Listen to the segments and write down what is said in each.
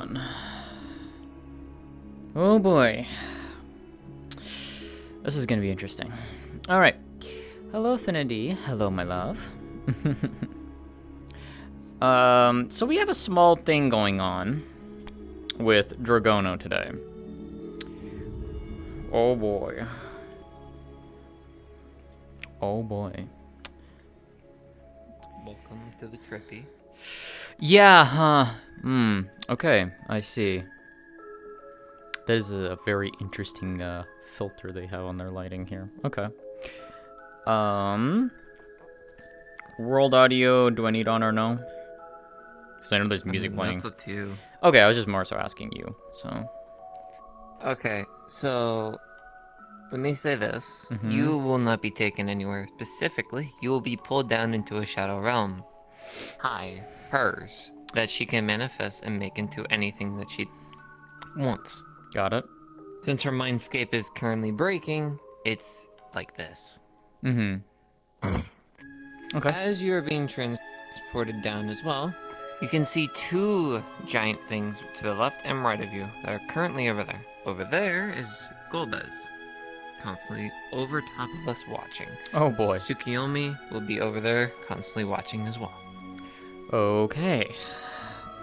on. Oh boy. This is gonna be interesting. Alright. Hello, Affinity. Hello, my love. So we have a small thing going on with Dragono today. Oh boy. Oh boy. Welcome to the trippy. Yeah, huh. Okay, I see. That is a very interesting filter they have on their lighting here. Okay. World audio, do I need on or no? Because I know there's music playing. That's up to you. Okay, I was just more so asking you, so. Okay, so let me say this. Mhm. You will not be taken anywhere specifically. You will be pulled down into a shadow realm. Hers. That she can manifest and make into anything that she wants. Got it. Since her mindscape is currently breaking, it's like this. Mm-hmm. Okay. As you're being transported down as well, you can see two giant things to the left and right of you that are currently over there. Over there is Golbez, constantly over top of us watching. Oh boy. Tsukiyomi will be over there, constantly watching as well. Okay.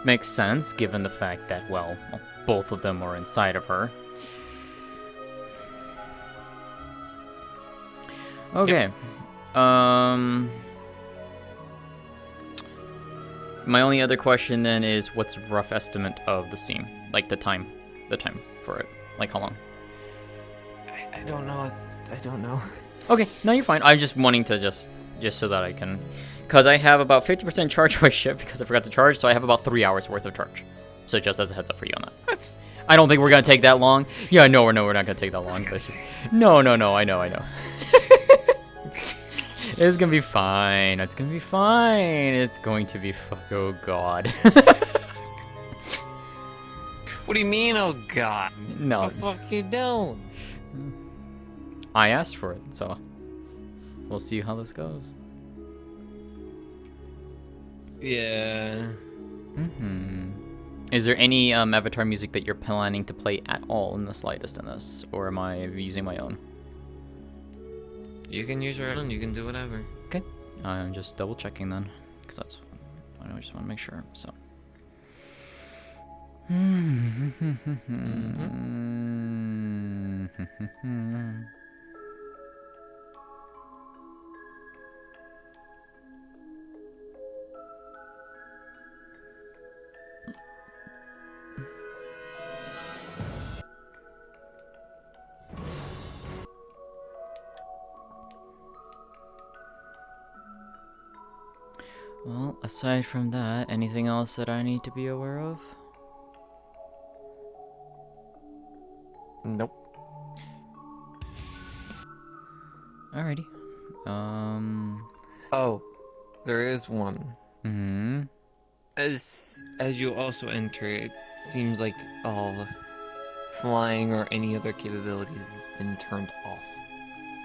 Makes sense, given the fact that, well, both of them are inside of her. Okay. Yep. My only other question then is, what's rough estimate of the scene? Like the time for it. Like how long? I don't know. I don't know. Okay, no, you're fine. I'm just wanting to just so that I can, because I have about 50% charge of my ship because I forgot to charge, so I have about 3 hours worth of charge. So just as a heads up for you on that. I don't think we're gonna take that long. Yeah, no, we're not gonna take that long. But it's just, no, I know. It's gonna be fine. It's gonna be fine. It's going to be oh god. What do you mean, oh god? No. What the fuck you doing? I asked for it, so we'll see how this goes. Yeah. Is there any Avatar music that you're planning to play at all in the slightest in this, or am I using my own? You can use your own. You can do whatever. Okay, I'm just double checking then, because that's I just want to make sure. So. Well, aside from that, anything else that I need to be aware of? Nope. Alrighty. Oh, there is one. Mm-hmm. As you also enter, it seems like all flying or any other capabilities has been turned off.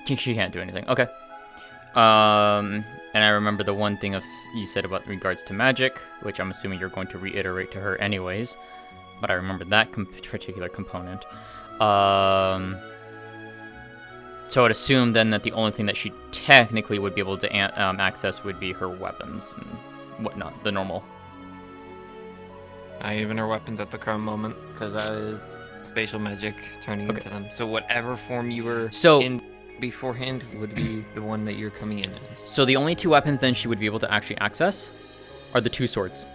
She can't do anything. Okay. And I remember the one thing you said about regards to magic, which I'm assuming you're going to reiterate to her anyways. But I remember that particular component. So I'd assume then that the only thing that she technically would be able to access would be her weapons and whatnot, the normal. Not even her weapons at the current moment, because that is spatial magic turning into them. So whatever form you were in beforehand would be the one that you're coming in as. So the only two weapons then she would be able to actually access are the two swords.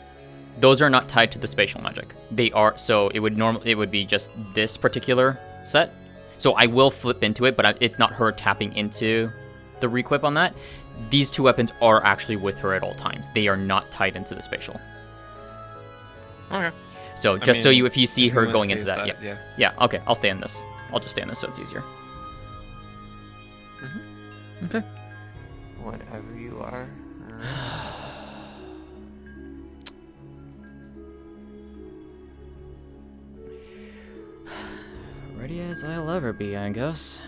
Those are not tied to the spatial magic. They are, so it would be just this particular set. So I will flip into it, but it's not her tapping into the requip on that. These two weapons are actually with her at all times. They are not tied into the spatial. Okay. So just if you see her going into that, yeah. Okay, I'll stay in this. I'll just stay in this so it's easier. Okay. Whatever you are. Ready as I'll ever be, I guess.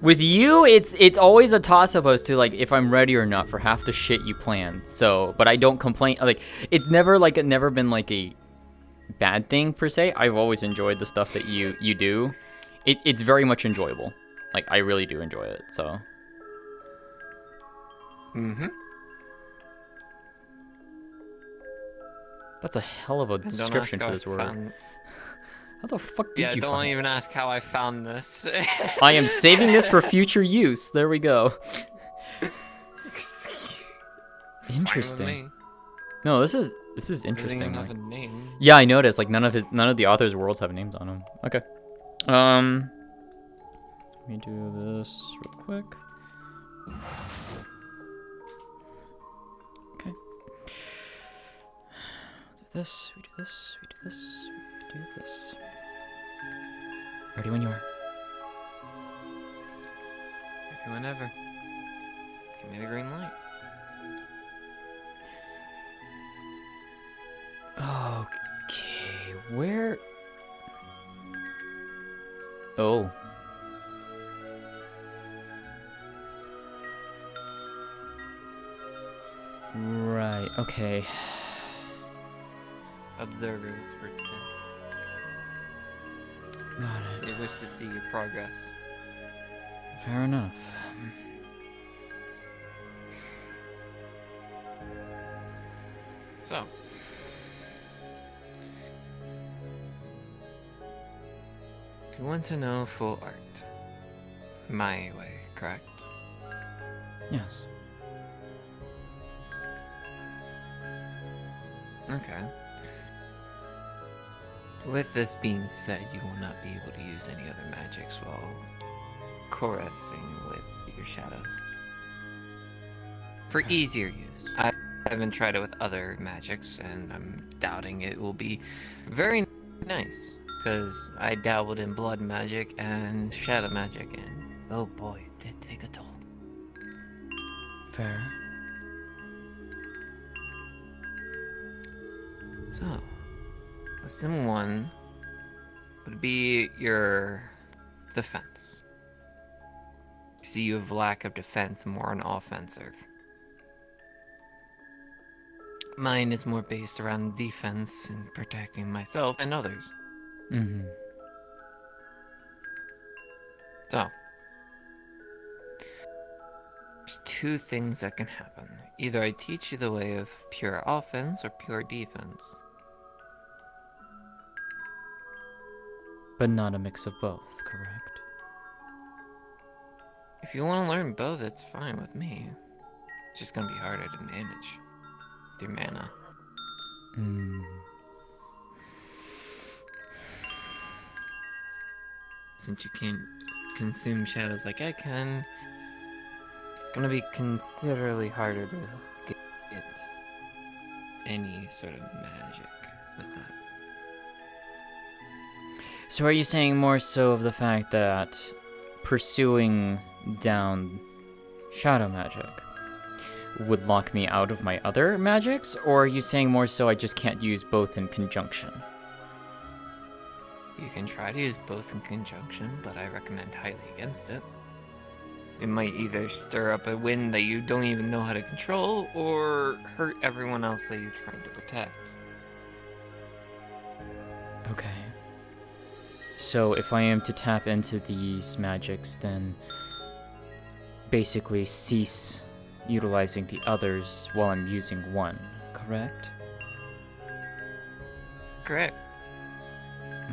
With you, it's always a toss-up as to like if I'm ready or not for half the shit you plan. So, but I don't complain. Like it's never been like a bad thing per se. I've always enjoyed the stuff that you do. It's very much enjoyable. Like I really do enjoy it. So. Mm-hmm. That's a hell of a description for this word. How the fuck did you find it? Yeah, don't even ask how I found this. I am saving this for future use. There we go. Interesting. No, this is interesting. Doesn't even have a name. Yeah, I noticed. Like none of the author's worlds have names on them. Okay. Let me do this real quick. Okay. Do this. We do this. We do this. We do this. Ready when you are. Ready whenever. Give me the green light. Okay, where? Oh. Right, okay. Observers for 10. Got it. They wish to see your progress. Fair enough. So. You want to know full art. My way, correct? Yes. Okay. With this being said, you will not be able to use any other magics while coalescing with your shadow. For easier use. I haven't tried it with other magics, and I'm doubting it will be very nice. Because I dabbled in blood magic and shadow magic, and oh boy, it did take a toll. Fair. So, lesson 1 would be your defense. See, you have lack of defense, more on offensive. Mine is more based around defense and protecting myself and others. Mm-hmm. So, there's 2 things that can happen. Either I teach you the way of pure offense or pure defense. But not a mix of both, correct? If you want to learn both, it's fine with me. It's just gonna be harder to manage with your mana. Since you can't consume shadows like I can, it's gonna be considerably harder to get any sort of magic with that. So are you saying more so of the fact that pursuing down shadow magic would lock me out of my other magics? Or are you saying more so I just can't use both in conjunction? You can try to use both in conjunction, but I recommend highly against it. It might either stir up a wind that you don't even know how to control, or hurt everyone else that you're trying to protect. Okay. So if I am to tap into these magics, then basically cease utilizing the others while I'm using one, correct? Correct.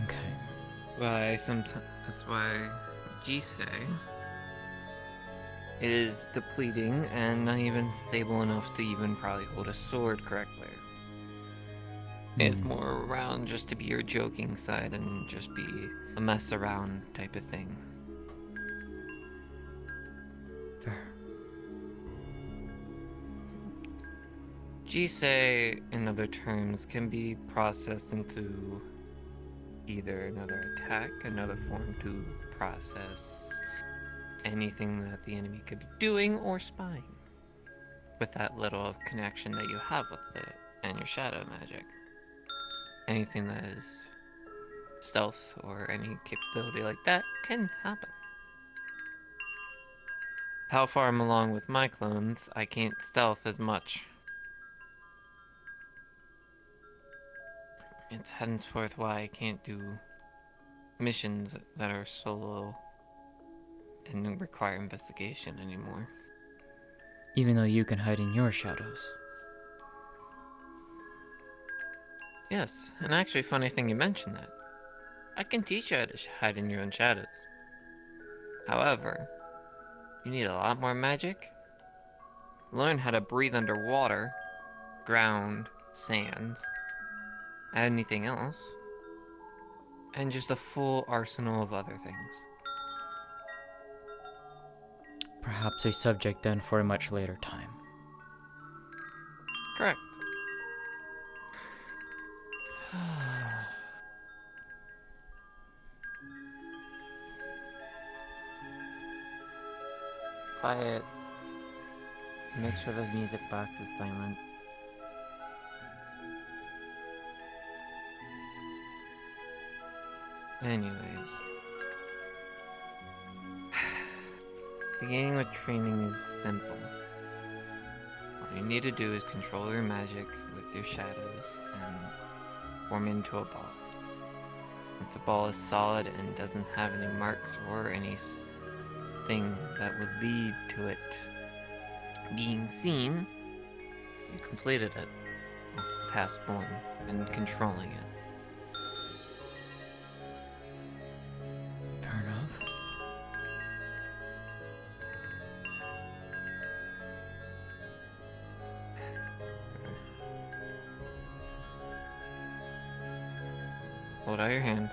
Okay. That's why Jisei is depleting and not even stable enough to even probably hold a sword correctly. It's more around just to be your joking side and just be a mess around type of thing. Fair. Jisei, in other terms, can be processed into either another attack, another form to process anything that the enemy could be doing or spying, with that little connection that you have with it and your shadow magic. Anything that is stealth or any capability like that can happen. how far I'm along with my clones, I can't stealth as much. It's henceforth why I can't do missions that are solo and require investigation anymore. Even though you can hide in your shadows. Yes, and actually, funny thing you mentioned that. I can teach you how to hide in your own shadows. However, you need a lot more magic. Learn how to breathe underwater, ground, sand, anything else, and just a full arsenal of other things. Perhaps a subject then for a much later time. Correct. Quiet. Make sure the music box is silent. Anyways. Beginning with training is simple. All you need to do is control your magic with your shadows and form into a ball. Once the ball is solid and doesn't have any marks or anything that would lead to it being seen, you completed it. Task 1 and controlling it. Fair enough. Hold out your hand.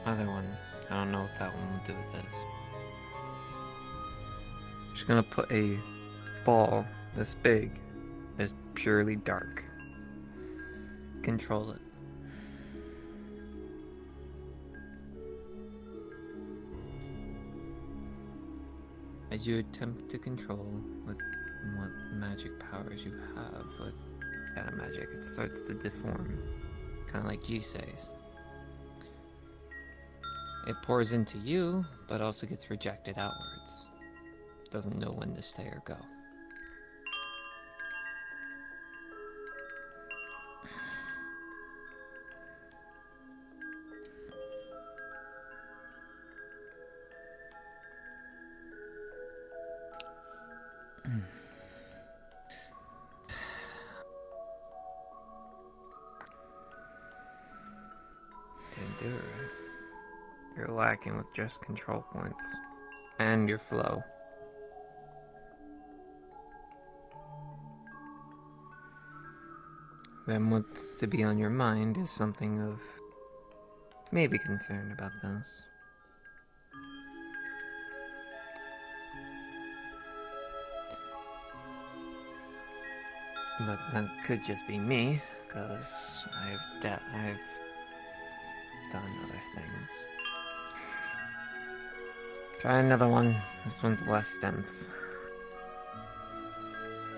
Other one. I don't know what that one will do with this. Just gonna put a ball this big, that's purely dark. Control it. As you attempt to control with what magic powers you have with that magic, it starts to deform, kind of like G says. It pours into you, but also gets rejected outwards. Doesn't know when to stay or go. Didn't do it right. You're lacking with just control points. And your flow. Then what's to be on your mind is something of maybe concern about this. But that could just be me, because I've done other things. Try another one. This one's less dense.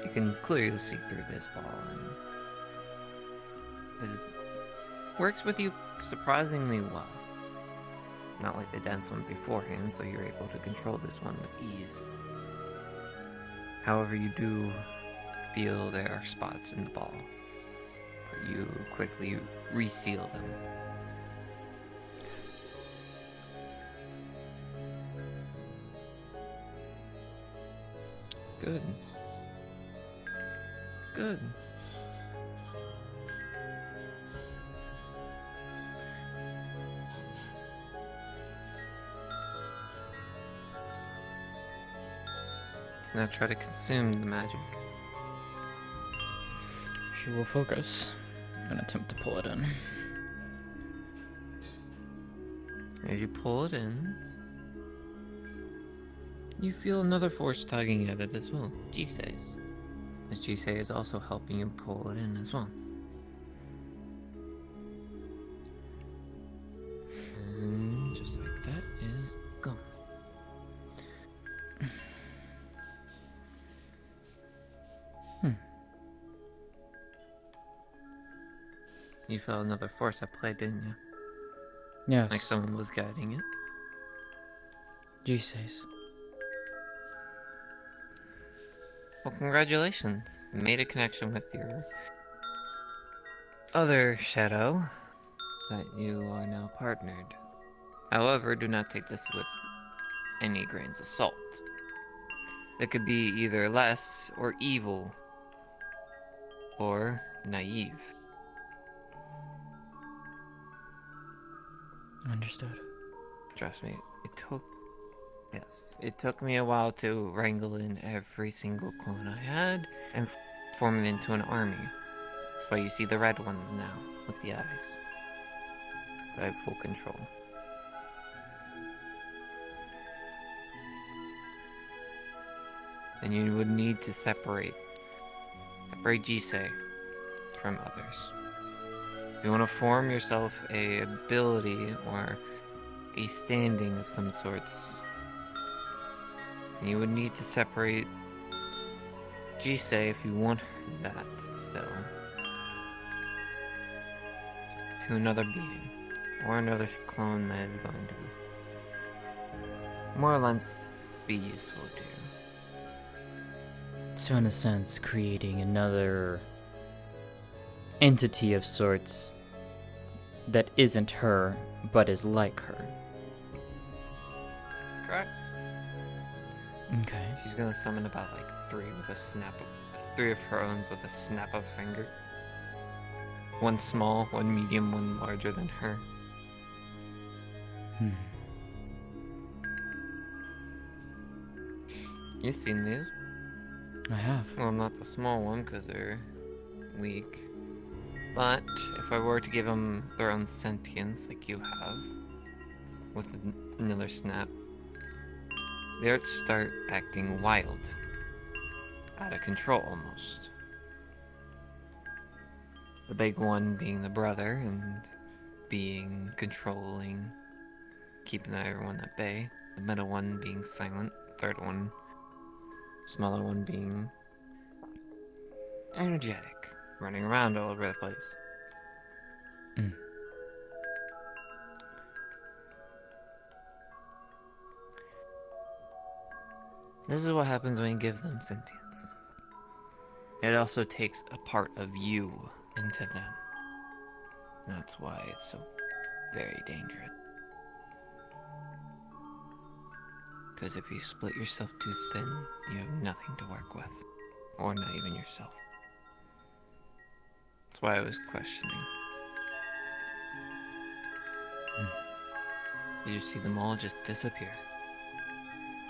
You can clearly see through this ball, and it works with you surprisingly well. Not like the dense one beforehand, so you're able to control this one with ease. However, you do feel there are spots in the ball, but you quickly reseal them. Good. Good. Now try to consume the magic. She will focus and attempt to pull it in. As you pull it in, you feel another force tugging at it as well. Jisei's. As Jisei is also helping you pull it in as well. And just like that is gone. You felt another force at play, didn't you? Yes. Like someone was guiding it. Jesus. Well, congratulations. You made a connection with your other shadow that you are now partnered. However, do not take this with any grains of salt. It could be either less or evil or naive. Understood. Trust me, it took me a while to wrangle in every single clone I had and form it into an army. That's why you see the red ones now with the eyes. Because I have full control. And you would need to separate Jisei from others. If you want to form yourself a ability or a standing of some sorts, you would need to separate Jisei if you want that still to another being or another clone that is going to more or less be useful to you. So in a sense, creating another entity of sorts that isn't her, but is like her. Correct. Okay. She's gonna summon about like three of her own with a snap of a finger. One small, one medium, one larger than her. You've seen these. I have. Well, not the small one because they're weak. But if I were to give them their own sentience like you have, with another snap, they would start acting wild. Out of control almost. The big one being the brother and being controlling, keeping everyone at bay. The middle one being silent. Third one, smaller one being energetic, running around all over the place. This is what happens when you give them sentience. It also takes a part of you into them. That's why it's so very dangerous. Because if you split yourself too thin, you have nothing to work with. Or not even yourself. That's why I was questioning. Did you see them all just disappear?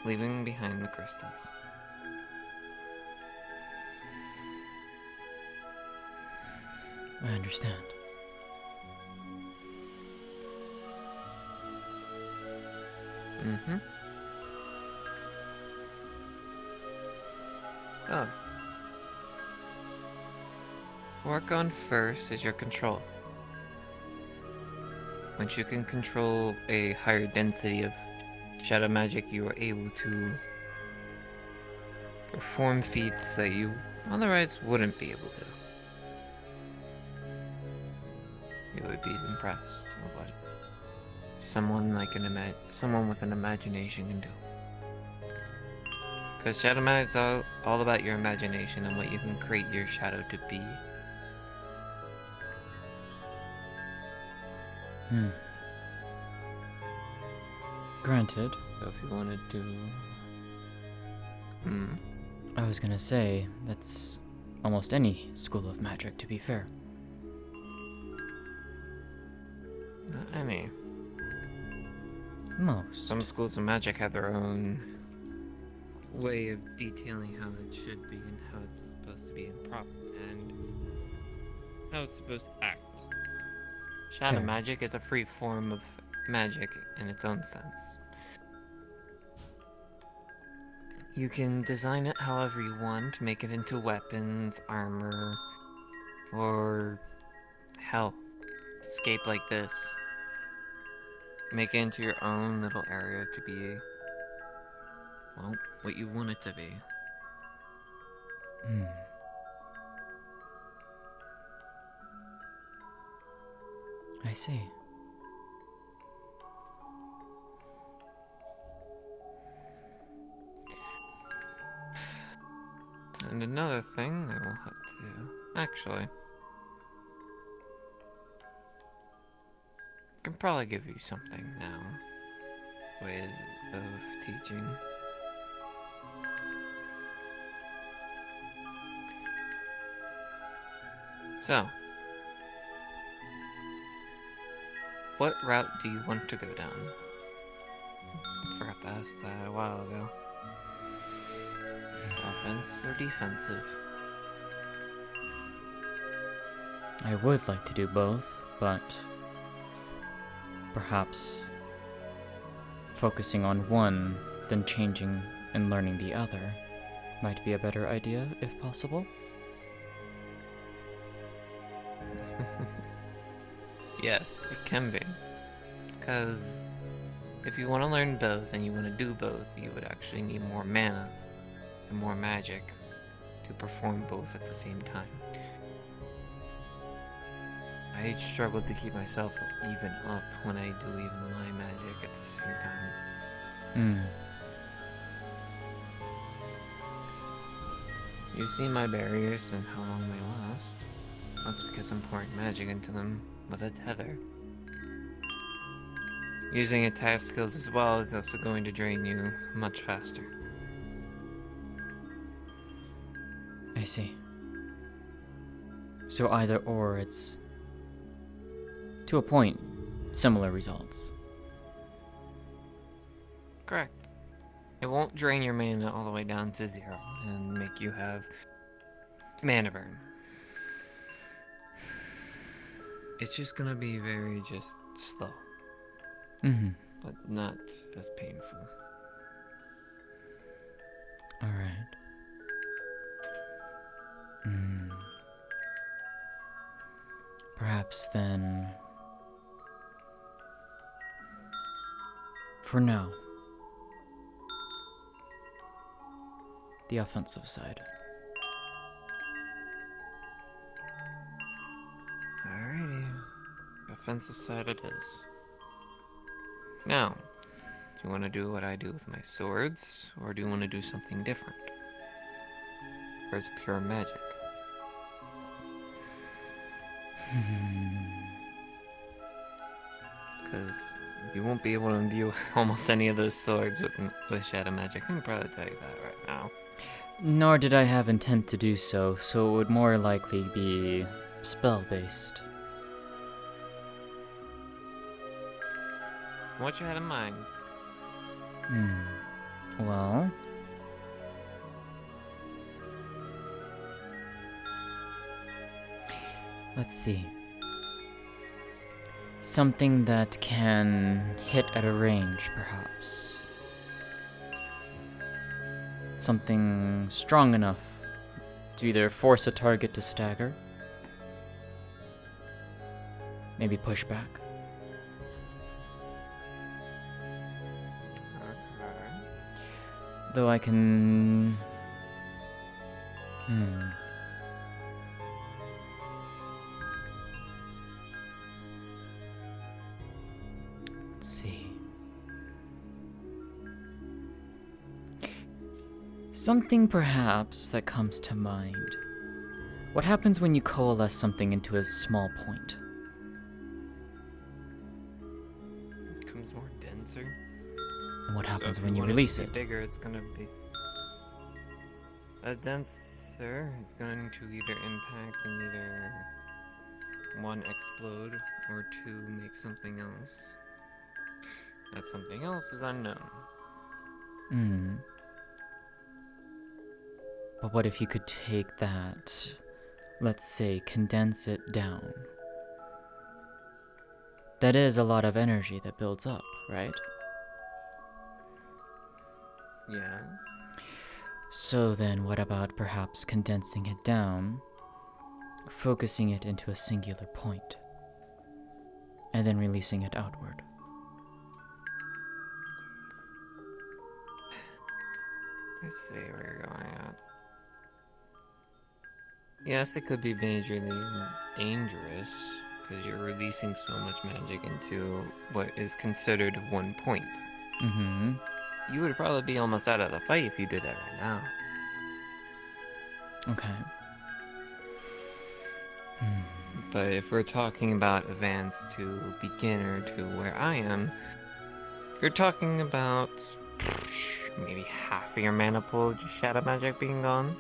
Leaving behind the crystals. I understand. Mm-hmm. Oh. Work on first is your control. Once you can control a higher density of shadow magic, you are able to perform feats that you otherwise wouldn't be able to. You would be impressed with what someone with an imagination can do. Because shadow magic is all about your imagination and what you can create your shadow to be. Granted. So if you wanted to... I was gonna say, that's almost any school of magic, to be fair. Not any. Most. Some schools of magic have their own way of detailing how it should be and how it's supposed to be improper and how it's supposed to act. Shadow Fair. magic is a free form of magic in its own sense. You can design it however you want, make it into weapons, armor, or hell, escape like this. Make it into your own little area to be, well, what you want it to be. I see. And another thing I will have to... Actually... I can probably give you something now. Ways of teaching. So... what route do you want to go down? I forgot to ask that a while ago. Offense or defensive? I would like to do both, but perhaps focusing on one, then changing and learning the other might be a better idea, if possible. Yes, it can be. Because if you want to learn both and you want to do both, you would actually need more mana and more magic to perform both at the same time. I struggle to keep myself even up when I do even my magic at the same time. You've seen my barriers and how long they last. That's because I'm pouring magic into them with a tether. Using attack skills as well is also going to drain you much faster. I see. So either or, it's, to a point, similar results. Correct. It won't drain your mana all the way down to 0 and make you have mana burn. It's just gonna be very just slow. But not as painful. Alright. Perhaps then, for now, the offensive side. Alrighty. Offensive side it is. Now, do you want to do what I do with my swords, or do you want to do something different? Or it's pure magic? Because you won't be able to imbue almost any of those swords with shadow magic. I can probably tell you that right now. Nor did I have intent to do so, so it would more likely be spell-based. What you had in mind? Well... let's see. Something that can hit at a range, perhaps. Something strong enough to either force a target to stagger, maybe push back. Okay. Though I can... Let's see. Something perhaps that comes to mind. What happens when you coalesce something into a small point? It becomes more denser. And what happens So if when you want release to be it? bigger, it's gonna be a denser. It's going to either impact and either 1 explode or 2 make something else. That something else is unknown. But what if you could take that, let's say, condense it down? That is a lot of energy that builds up, right? Yeah. So then what about perhaps condensing it down, focusing it into a singular point, and then releasing it outward? I see where you're going at. Yes, it could be majorly dangerous, because you're releasing so much magic into what is considered 1 point. Mm-hmm. You would probably be almost out of the fight if you did that right now. Okay. But if we're talking about advanced to beginner to where I am, you're talking about maybe half of your mana pool just shadow magic being gone.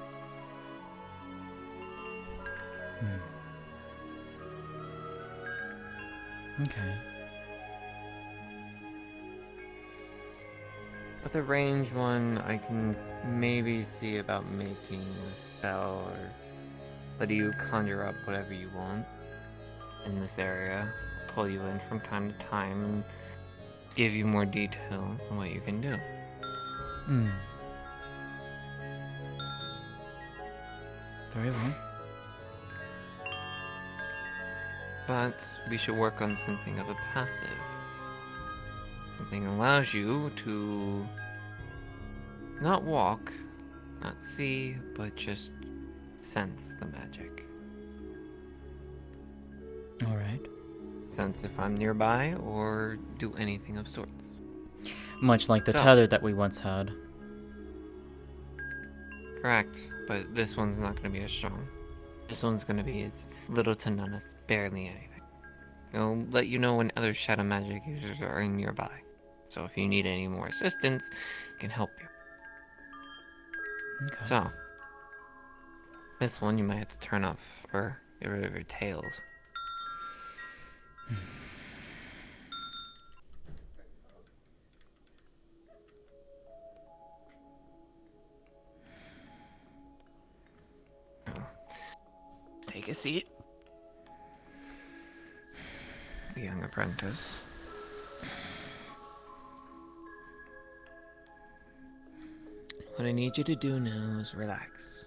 Okay. With a range one, I can maybe see about making a spell or let you conjure up whatever you want in this area, pull you in from time to time, and give you more detail on what you can do. Very well. But we should work on something of a passive. Something that allows you to not walk, not see, but just sense the magic. All right. Sense if I'm nearby or do anything of sorts. Much like the tether that we once had. Correct, but this one's not going to be as strong. This one's going to be as little to none as barely anything. It'll let you know when other shadow magic users are nearby. So if you need any more assistance, it can help you. Okay. So, this one you might have to turn off or get rid of your tails. Take a seat. Young apprentice. What I need you to do now is relax.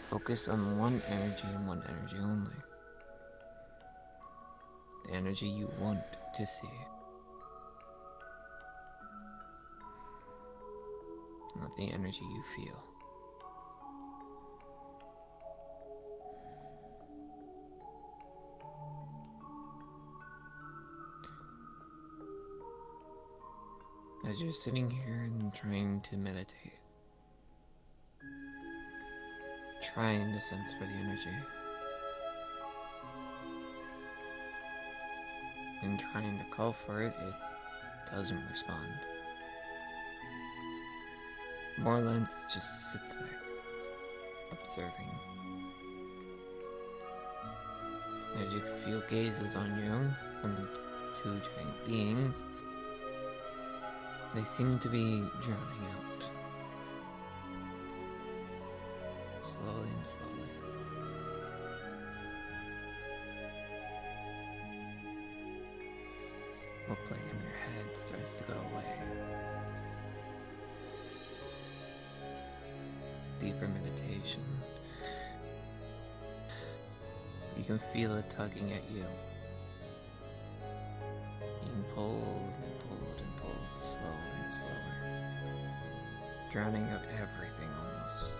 Focus on one energy and one energy only. The energy you want to see. Not the energy you feel. As you're sitting here and trying to meditate, trying to sense for the energy, and trying to call for it, it doesn't respond. More or less just sits there, observing. As you can feel gazes on you from the two giant beings, they seem to be drowning out. Slowly and slowly. What plays in your head starts to go away. Deeper meditation. You can feel it tugging at you. Being pulled and pulled and pulled, slower and slower. Drowning out everything almost.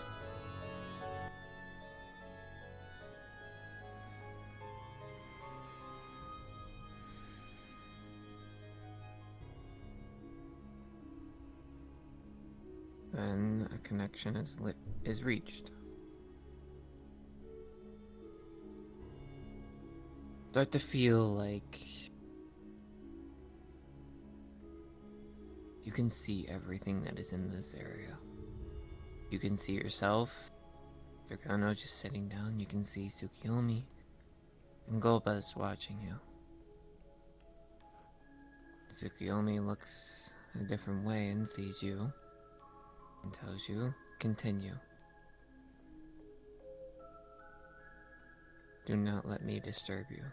Then a connection is reached. Start to feel like you can see everything that is in this area. You can see yourself, Dragano just sitting down. You can see Tsukiyomi and Golbez watching you. Tsukiyomi looks a different way and sees you and tells you, continue. Do not let me disturb you.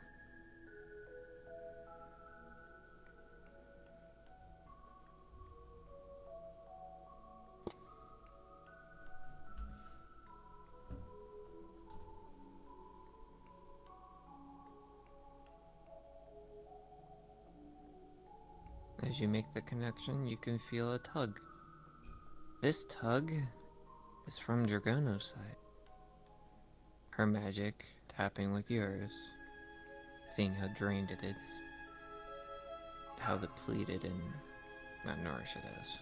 As you make the connection, you can feel a tug. This tug is from Dragano's side. Her magic tapping with yours, seeing how drained it is, how depleted and malnourished it is.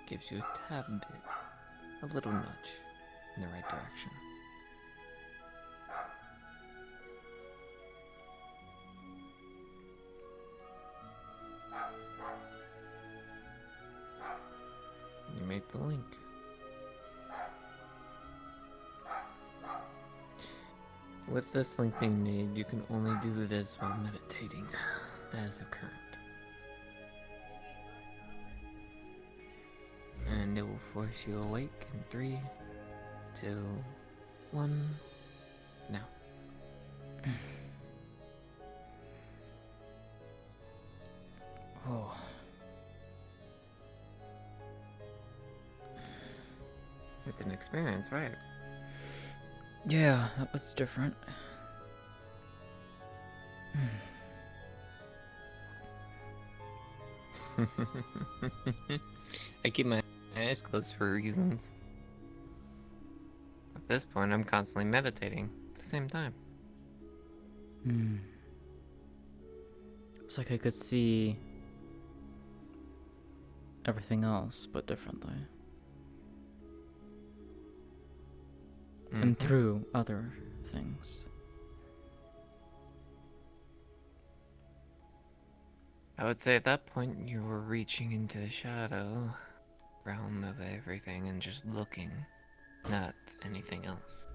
Gives you a tad bit, a little nudge. in the right direction. You made the link. With this link being made, you can only do this while meditating, as of current. And it will force you awake in 3, 2, 1, now. Oh. It's an experience, right? Yeah, that was different. I keep my eyes closed for reasons. At this point, I'm constantly meditating at the same time. It's like I could see everything else, but differently. And through other things. I would say at that point, you were reaching into the shadow realm of everything and just looking, not anything else.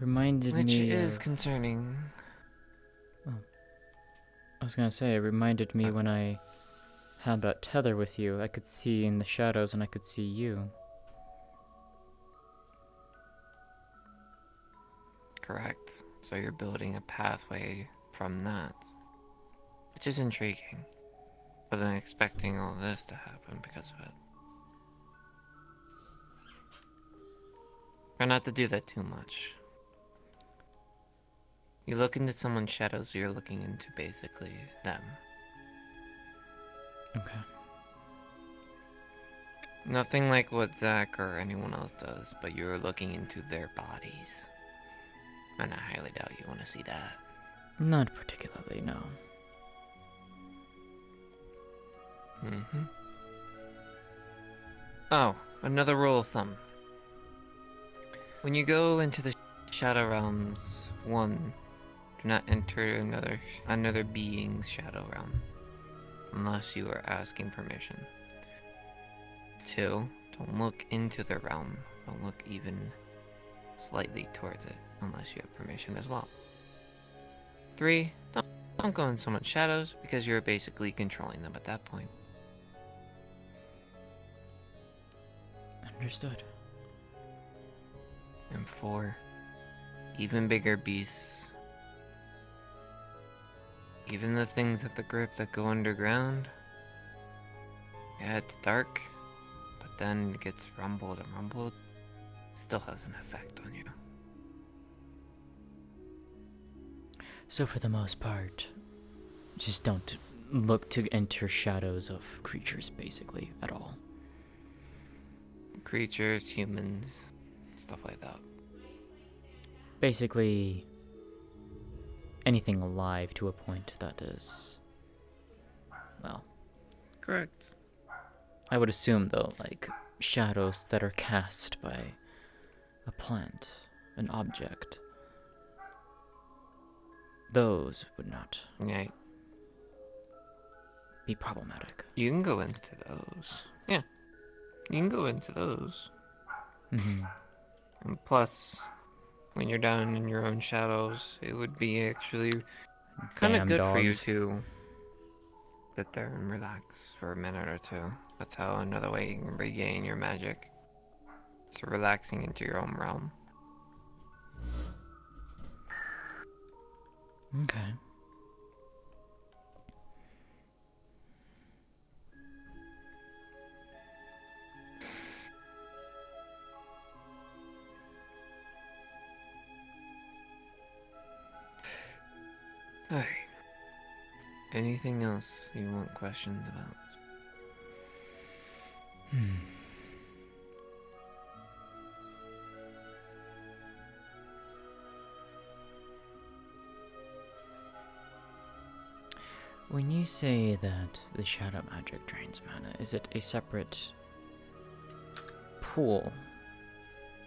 Reminded Which me is of... concerning. I was gonna say, it reminded me when I had that tether with you. I could see in the shadows and I could see you. Correct. So you're building a pathway from that. Which is intriguing. But I'm expecting all this to happen because of it. Try not to do that too much. You look into someone's shadows, you're looking into basically them. Okay. Nothing like what Zach or anyone else does, but you're looking into their bodies. And I highly doubt you want to see that. Not particularly, no. Oh, another rule of thumb. When you go into the Shadow Realms, 1, do not enter another being's Shadow Realm, unless you are asking permission. 2, don't look into the realm. Don't look even slightly towards it, unless you have permission as well. 3, don't go in someone's shadows, because you're basically controlling them at that point. Understood. And 4, even bigger beasts. Even the things at the grip that go underground. Yeah, it's dark, but then it gets rumbled and rumbled. It still has an effect on you. So for the most part, just don't look to enter shadows of creatures, basically, at all. Creatures, humans, stuff like that. Basically, anything alive to a point that is, well... Correct. I would assume, though, like, shadows that are cast by a plant, an object. Those would not Yeah. be problematic. You can go into those. Yeah. You can go into those. Mm-hmm. And plus, when you're down in your own shadows, it would be actually kind of Damn good for you dogs. to sit there and relax for a minute or two. That's how another way you can regain your magic. It's relaxing into your own realm. Okay. Alright. Anything else you want questions about? When you say that the shadow magic drains mana, is it a separate pool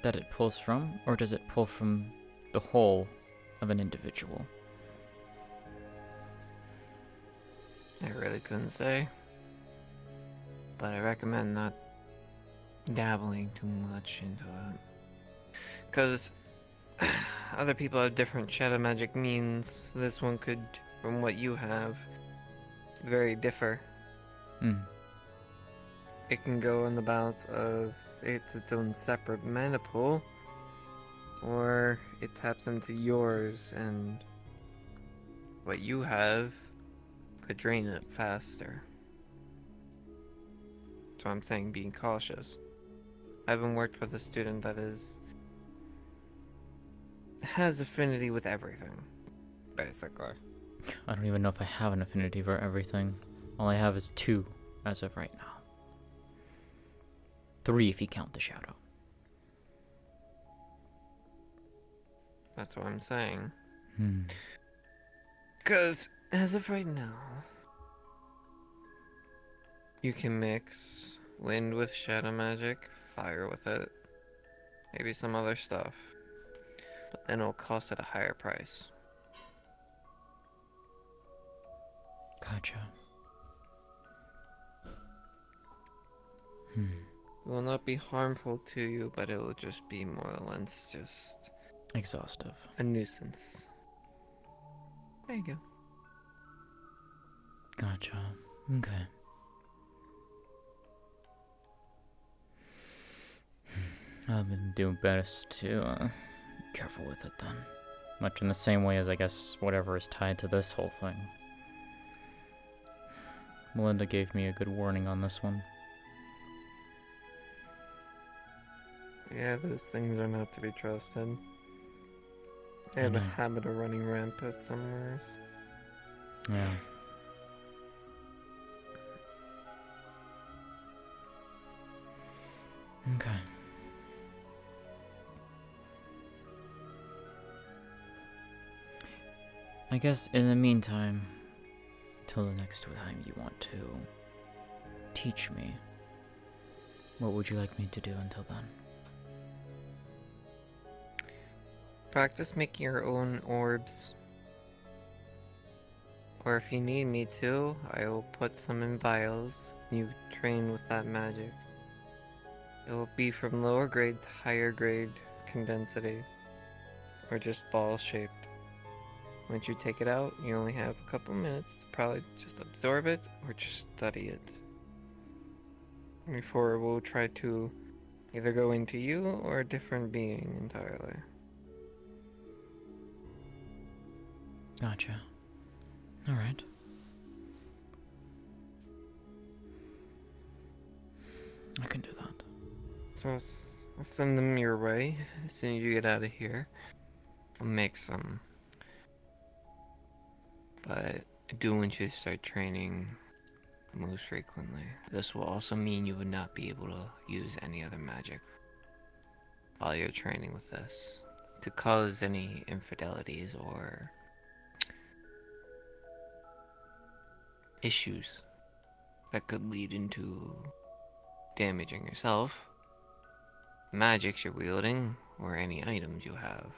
that it pulls from, or does it pull from the whole of an individual? I really couldn't say. But I recommend not dabbling too much into it. Because other people have different shadow magic means. This one could, from what you have, very differ. Hmm. It can go in the bout of it's its own separate mana pool, or it taps into yours, and what you have could drain it faster. So I'm saying being cautious. I haven't worked with a student that has affinity with everything, basically. I don't even know if I have an affinity for everything. All I have is 2 as of right now. 3 if you count the shadow. That's what I'm saying. Hmm. Because as of right now, you can mix wind with shadow magic, fire with it, maybe some other stuff. But then it'll cost at a higher price. Gotcha. Hmm. It will not be harmful to you, but it will just be more or less just Exhaustive. a nuisance. There you go. Gotcha. Okay. I've been doing best to be careful with it then. Much in the same way as I guess whatever is tied to this whole thing. Melinda gave me a good warning on this one. Yeah, those things are not to be trusted. They have a habit of running rampant somewhere. Yeah. Okay. I guess in the meantime, till the next time you want to teach me, what would you like me to do until then? Practice making your own orbs. Or if you need me to, I will put some in vials. You train with that magic. It will be from lower grade to higher grade condensity. Or just ball shaped. Once you take it out, you only have a couple minutes to probably just absorb it or just study it. Before it will try to either go into you or a different being entirely. Gotcha. Alright. I can do that. So I'll send them your way as soon as you get out of here. I'll make some. But I do want you to start training most frequently. This will also mean you would not be able to use any other magic while you're training with this to cause any infidelities or issues that could lead into damaging yourself, magics you're wielding, or any items you have.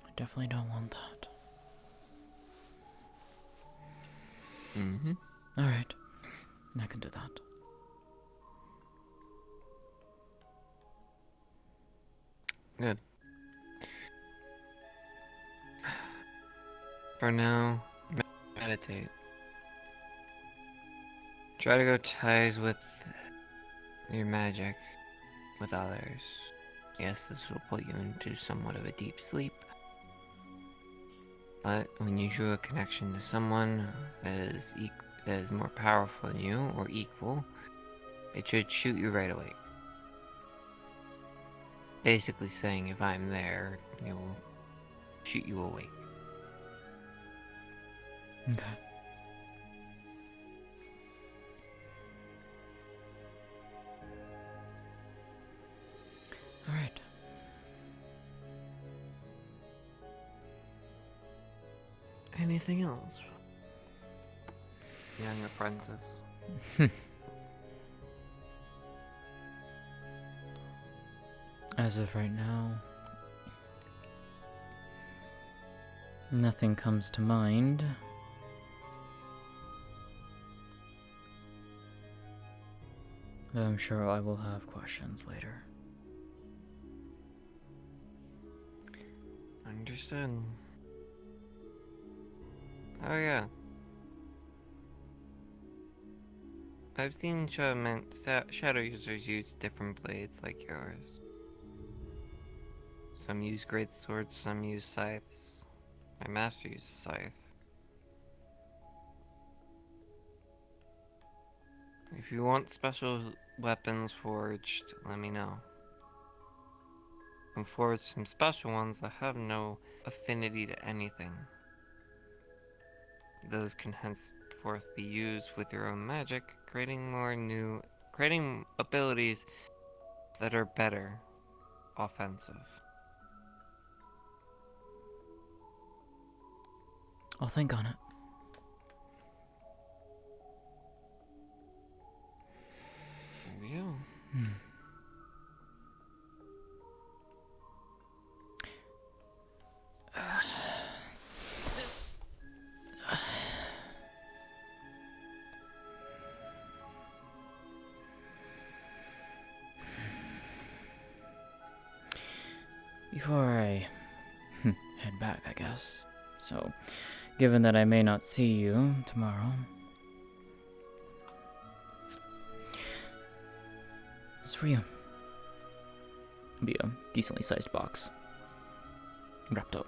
I definitely don't want that. Mm-hmm. Alright. I can do that. Good. For now, meditate. Try to go ties with your magic with others. Yes, this will put you into somewhat of a deep sleep. But when you drew a connection to someone that is more powerful than you or equal, it should shoot you right awake. Basically saying if I'm there, it will shoot you awake. Okay. Alright. Anything else? Young apprentice. As of right now, nothing comes to mind. Though I'm sure I will have questions later. Understood. Oh yeah. I've seen shadow users use different blades like yours. Some use great swords, some use scythes. My master uses a scythe. If you want special weapons forged, let me know. And forge some special ones that have no affinity to anything. Those can henceforth be used with your own magic, creating abilities that are better offensive. I'll think on it. There we go. Before I head back, I guess. So, given that I may not see you tomorrow, it's for you. It'll be a decently sized box. Wrapped up.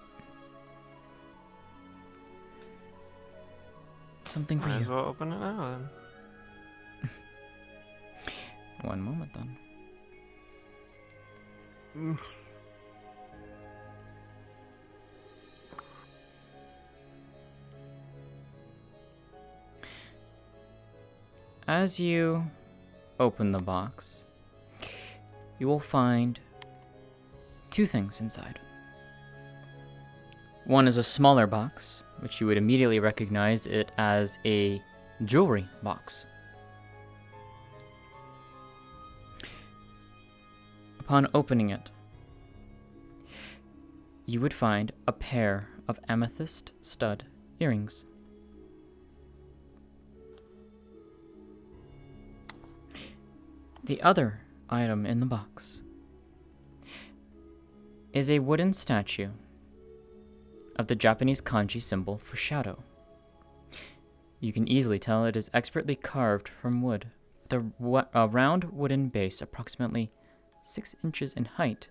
Something for Might you. as well open it now then. One moment then. As you open the box, you will find two things inside. One is a smaller box, which you would immediately recognize it as a jewelry box. Upon opening it, you would find a pair of amethyst stud earrings. The other item in the box is a wooden statue of the Japanese kanji symbol for shadow. You can easily tell it is expertly carved from wood, with a round wooden base approximately 6 inches in height,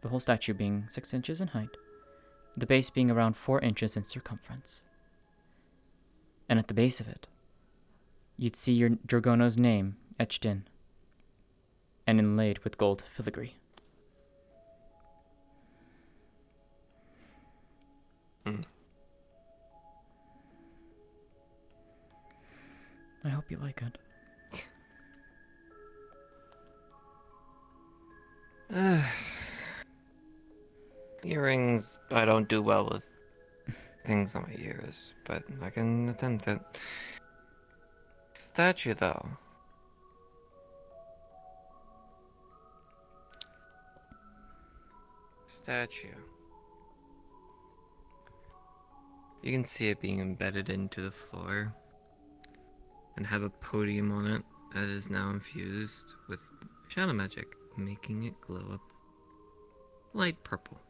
the whole statue being 6 inches in height, the base being around 4 inches in circumference. And at the base of it, you'd see your Dragono's name etched in and inlaid with gold filigree. I hope you like it. Earrings, I don't do well with things on my ears, but I can attempt it. Statue, though. Statue. You can see it being embedded into the floor and have a podium on it that is now infused with shadow magic, making it glow up light purple.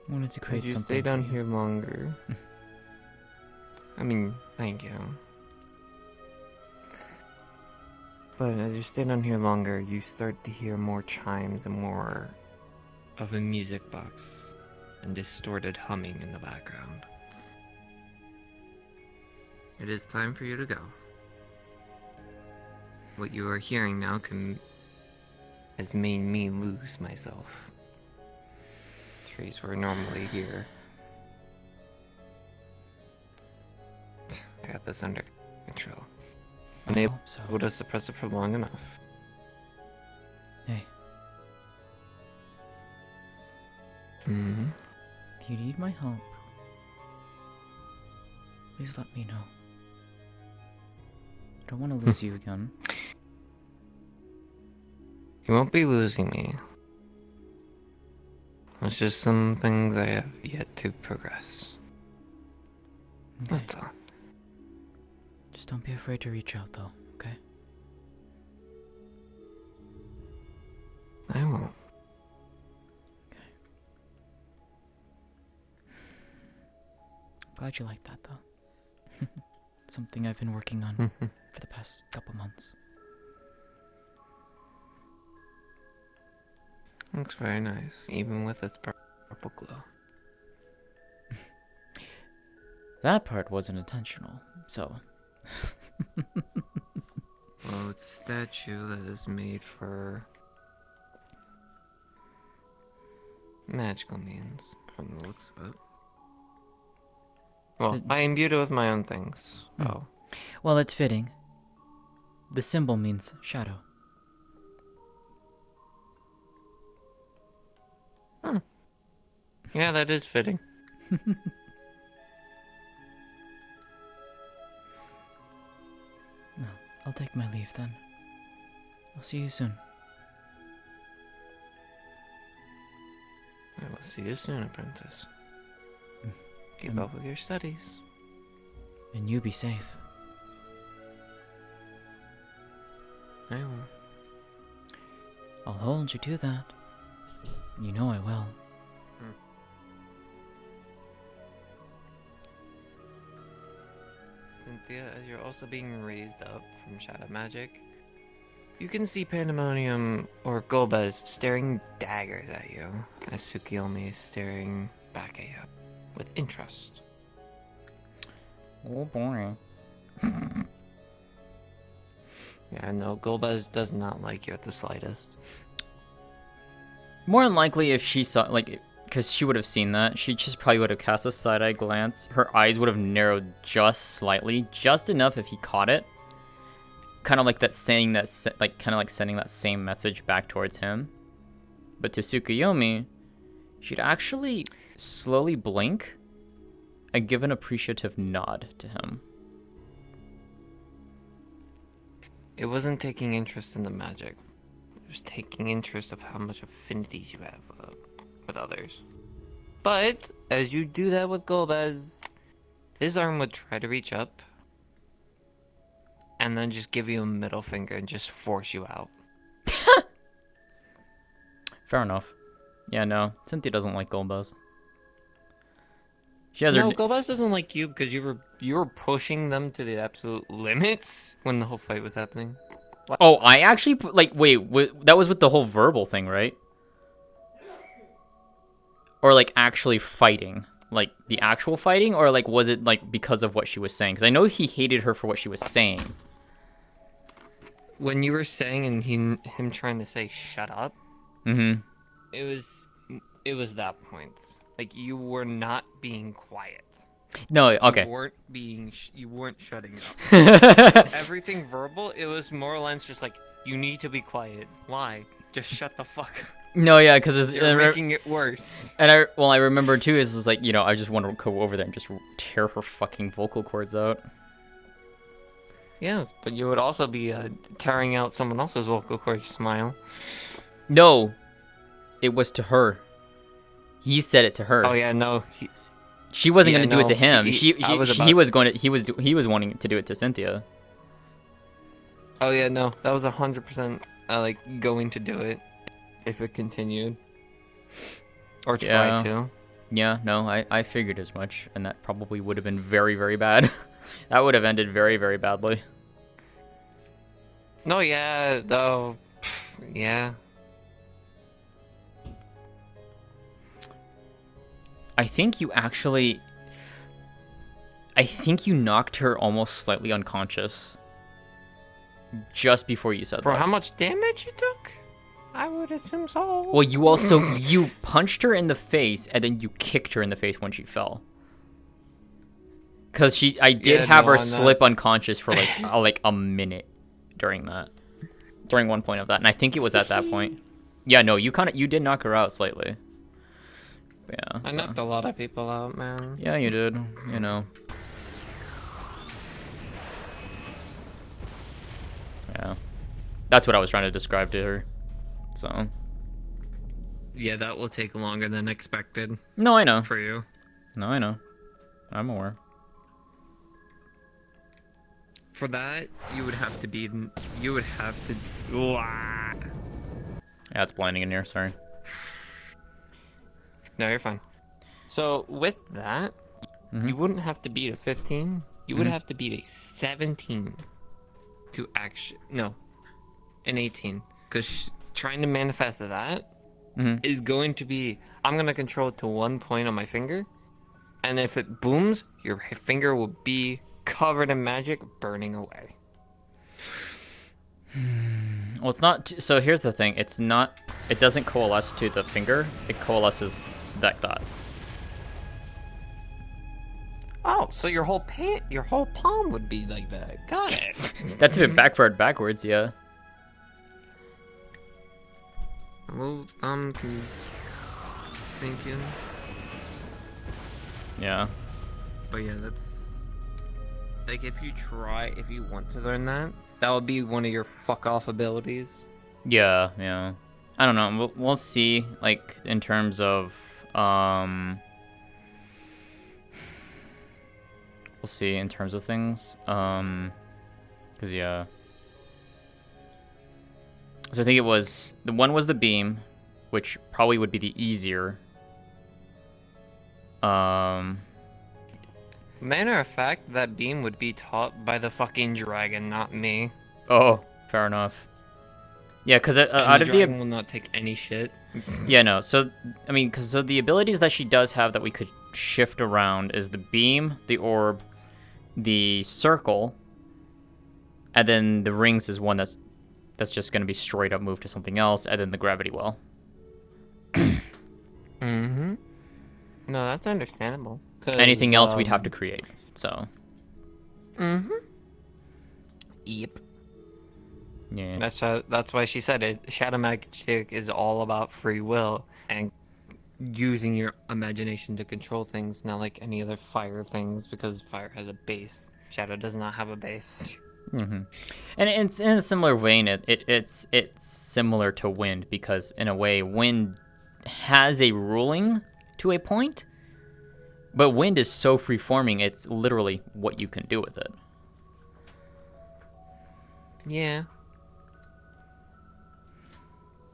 I wanted to create As you something stay down for you. here longer. I mean, thank you. But as you stay down here longer, you start to hear more chimes and more of a music box and distorted humming in the background. It is time for you to go. What you are hearing now has made me lose myself. Trees were normally here. I got this under control. unable hope so. to suppress it for long enough. Hey, Hmm. if you need my help, please let me know. I don't want to lose you again. You won't be losing me. It's just some things I have yet to progress. Okay. That's all. Just don't be afraid to reach out, though, okay? I won't. Glad you like that, though. It's something I've been working on for the past couple months. Looks very nice, even with its purple glow. That part wasn't intentional, so... Well, it's a statue that is made for magical means, from the looks of it. Well, I imbue it with my own things. Oh. Well, it's fitting. The symbol means shadow. Yeah, that is fitting. No, I'll take my leave then. I'll see you soon. I will see you soon, apprentice. Keep up with your studies. And you be safe. I will. I'll hold you to that. You know I will. Cynthia, as you're also being raised up from shadow magic, you can see Pandemonium or Golbez staring daggers at you, as Tsukiyomi is staring back at you with interest. Oh boy. Yeah, no, Golbez does not like you at the slightest. More than likely, if she saw, like, because she would have seen that, she just probably would have cast a side-eye glance. Her eyes would have narrowed just slightly, just enough if he caught it. Kind of like that saying that, like, kind of like sending that same message back towards him. But to Tsukuyomi, she'd actually slowly blink and give an appreciative nod to him. It wasn't taking interest in the magic. It was taking interest of how much affinities you have with others. But as you do that with Golbez, his arm would try to reach up and then just give you a middle finger and just force you out. Fair enough. Yeah, no. Cynthia doesn't like Golbez. She has No, her... Golbez doesn't like you because you were pushing them to the absolute limits when the whole fight was happening. What? Oh, I actually... Like, wait, that was with the whole verbal thing, right? Or, like, actually fighting? Like, the actual fighting? Or, like, was it, like, because of what she was saying? Because I know he hated her for what she was saying. When you were saying and him trying to say shut up, it was that point. Like, you were not being quiet. No, okay. You weren't shutting up. Everything verbal, it was more or less just like, you need to be quiet. Why? Just shut the fuck up. No, yeah, because you're making it worse. And I remember too is like, you know, I just want to go over there and just tear her fucking vocal cords out. Yes, but you would also be tearing out someone else's vocal cords. Smile. No, it was to her. He said it to her. Oh yeah, no. She wasn't going to do it to him. He was wanting to do it to Cynthia. Oh yeah, no. That was 100% like going to do it if it continued. Or try to. Yeah, no, I figured as much, and that probably would have been very, very bad. That would have ended very, very badly. No, yeah, though. Yeah. I think you knocked her almost slightly unconscious. Just before you said that. For how much damage you took? I would assume so. Well, you punched her in the face, and then you kicked her in the face when she fell. Because I did Yeah, have no, her I'm slip unconscious for like a minute during one point of that, and I think it was at that point. Yeah, no, you did knock her out slightly. Yeah, I knocked a lot of people out, man. yeah, you did. You know. Yeah, that's what I was trying to describe to her. So. Yeah, that will take longer than expected. No, I know. For you. No, I know. I'm aware. For that, you would have to be. You would have to. Yeah, it's blinding in here. Sorry. No, you're fine. So with that, you wouldn't have to beat a 15. You would have to beat a 17 to actually an 18. Because trying to manifest that is going to be. I'm gonna control it to 1 point on my finger, and if it booms, your finger will be covered in magic, burning away. Well, it's not. So here's the thing. It's not. It doesn't coalesce to the finger. It coalesces like that. Oh, so your whole palm would be like that. Got it. That's a bit backwards, yeah. Hello, thumb. Thinking. Yeah. But yeah, that's like if you want to learn that, that would be one of your fuck off abilities. Yeah, yeah. I don't know. We'll see. Like in terms of we'll see in terms of things. Cause yeah. So I think the one was the beam, which probably would be the easier. Matter of fact, that beam would be taught by the fucking dragon, not me. Oh, fair enough. Yeah, because out of the dragon will not take any shit. Yeah, no. So I mean, so the abilities that she does have that we could shift around is the beam, the orb, the circle, and then the rings is one that's just gonna be straight up moved to something else, and then the gravity well. Mm-hmm. No, that's understandable. Anything else we'd have to create. So. Mm-hmm. Yep. Yeah. That's why she said it. Shadow magic is all about free will and using your imagination to control things, not like any other fire things, because fire has a base. Shadow does not have a base. Mm-hmm. And it's in a similar vein. It's similar to wind because in a way, wind has a ruling to a point, but wind is so free-forming. It's literally what you can do with it. Yeah.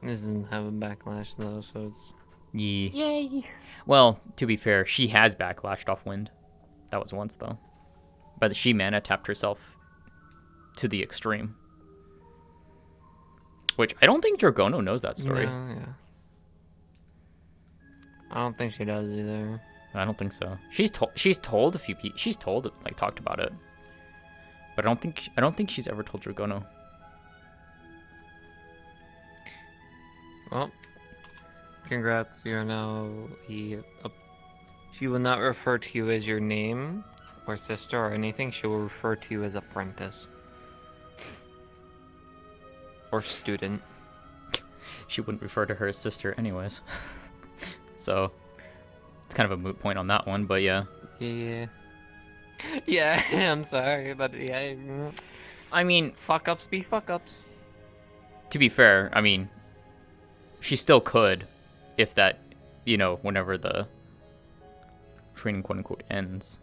It doesn't have a backlash though, so it's. Yeah. Yay! Well, to be fair, she has backlashed off wind. That was once though, but she mana tapped herself to the extreme. Which I don't think Dragono knows that story. No, yeah. I don't think she does either. I don't think so. She's told a few people. She's told talked about it, but I don't think she's ever told Dragono. Well, congrats. You're now she will not refer to you as your name or sister or anything. She will refer to you as apprentice or student. She wouldn't refer to her as sister anyways. So it's kind of a moot point on that one, but yeah. Yeah. Yeah, I'm sorry, but yeah. I mean, fuck ups be fuck ups. To be fair, I mean, she still could, if that, whenever the training quote unquote ends.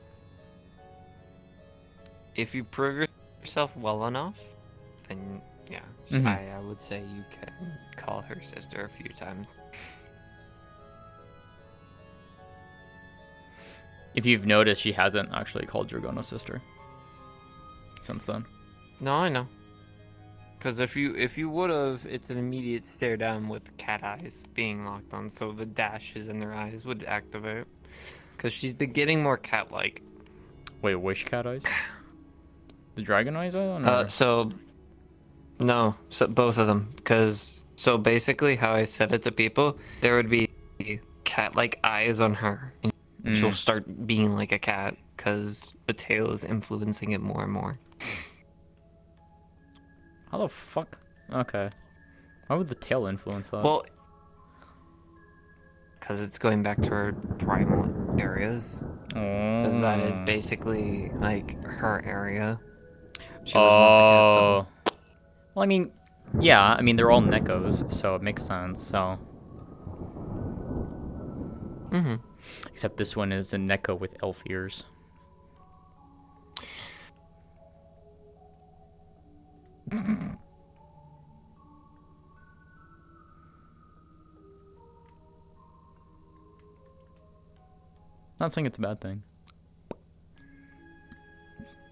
If you prove yourself well enough, then yeah, I would say you can call her sister a few times. If you've noticed, she hasn't actually called Dragono sister since then. No, I know. Because if you would have, it's an immediate stare down with cat eyes being locked on, so the dashes in her eyes would activate. Because she's been getting more cat-like. Wait, which cat eyes? The dragon eyes? No, both of them. So basically, how I said it to people, there would be cat-like eyes on her, and she'll start being like a cat. because the tail is influencing it more and more. How the fuck? Okay. Why would the tail influence that? Well, because it's going back to her primal areas. Because that is basically like her area. She was once a cat, so. Well, I mean, yeah. I mean, they're all Nekos, so it makes sense. So. Mm-hmm. Except this one is a Neko with elf ears. Not saying it's a bad thing.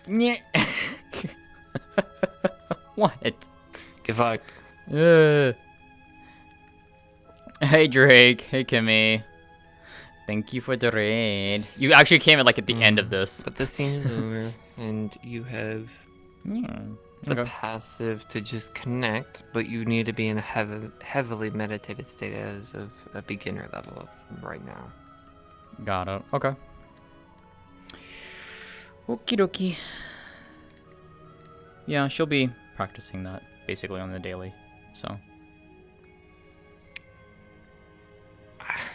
Yeah. What? Give fuck. Hey Drake. Hey Kimmy. Thank you for the raid. You actually came at like at the end of this. But the scene is over, and you have Yeah. the passive to just connect, but you need to be in a heavily meditated state as of a beginner level right now. Got it. Okay. Okie dokie. Yeah, she'll be practicing that basically on the daily. So.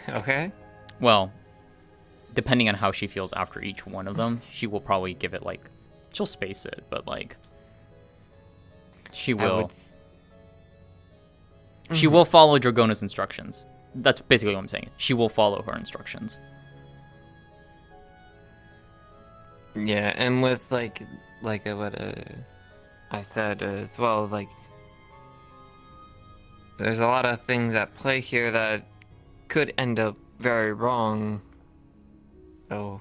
Okay. Well, depending on how she feels after each one of them, she will probably give it like, she'll space it, but like, she will. She will follow Dragona's instructions. That's basically what I'm saying. She will follow her instructions. Yeah, and with like what I said as well, like there's a lot of things at play here that could end up very wrong. So